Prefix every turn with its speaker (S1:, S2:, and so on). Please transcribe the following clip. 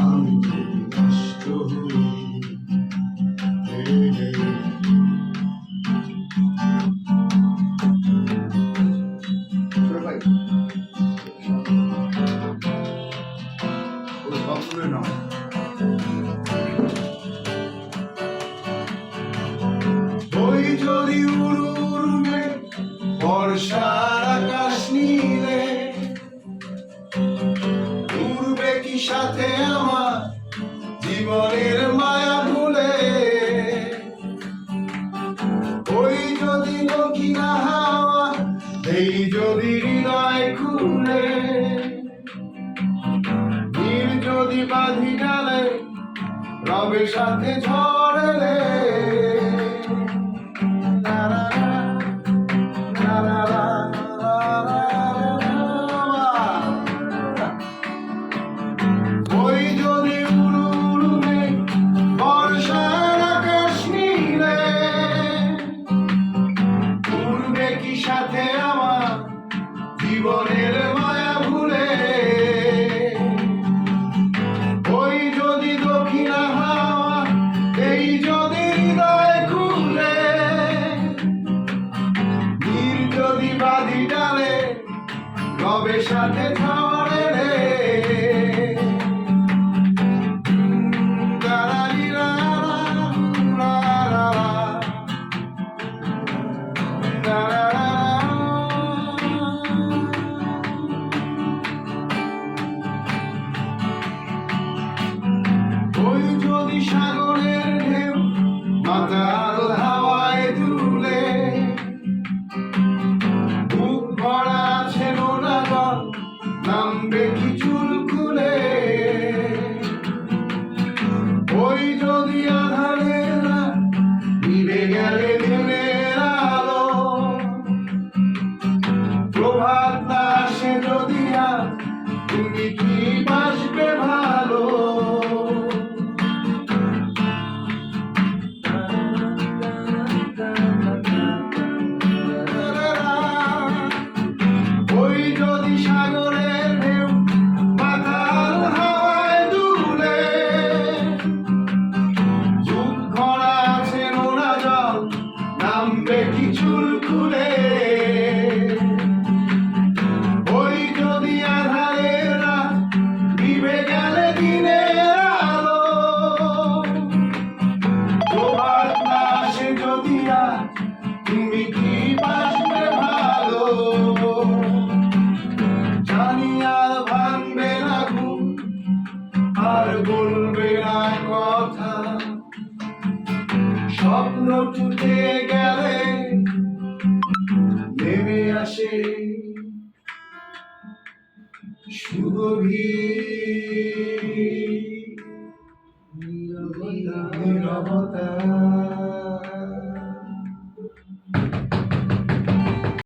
S1: আমি যদি নষ্ট হই, ভাই ওই সবগুলো নয়। ওই যদি উড়ে বর্ষার আকাশ নীলে, উড়বে কি সাথে আমার জীবনের মায়া ভুলে? ওই যদি দক্ষিণা হাওয়া, এই যদি হৃদয় খুলে, নীর যদি বাঁধি ডালে, রবে সাথে ঝড় এলে। ওই যদি উড়ে বর্ষার আকাশ নীলে, উড়বে কি সাথে আমার জীবনের মায়া ভুলে? ওই যদি দক্ষিণা হাওয়া, এই যদি হৃদয় খুলে, নীর যদি বাঁধি ডালে, রবে সাথে ঝড় এলে। ওই যদি সাগরের ঢেউ মাতাল হাওয়ায় তুলে, বুক ভরা আছে নোনা জল, নামবে কি চুল খুলে? ওই যদি আধারের রাত নিভে গেলে দিনের আলো, প্রভাত না আসে যদি আর, তুমি কি বাসবে ভালো? ওই যদি সাগরের ঢেউ মাতাল হাওয়ায় দুলে, যুগ ভরা আছে নোনা জল, নামবে কি চুল খুলে? ওই যদি আধারের রাত নিভে গেলে দিনের আলো, প্রভাত না আসে যদি আর, তুমি কি বাসবে ভালো? জানি আর ভাঙবে না ঘুম, আর বলবে না কথা, স্বপ্ন টুটে গেলে নেমে আসে সুগভীর নীরবতা।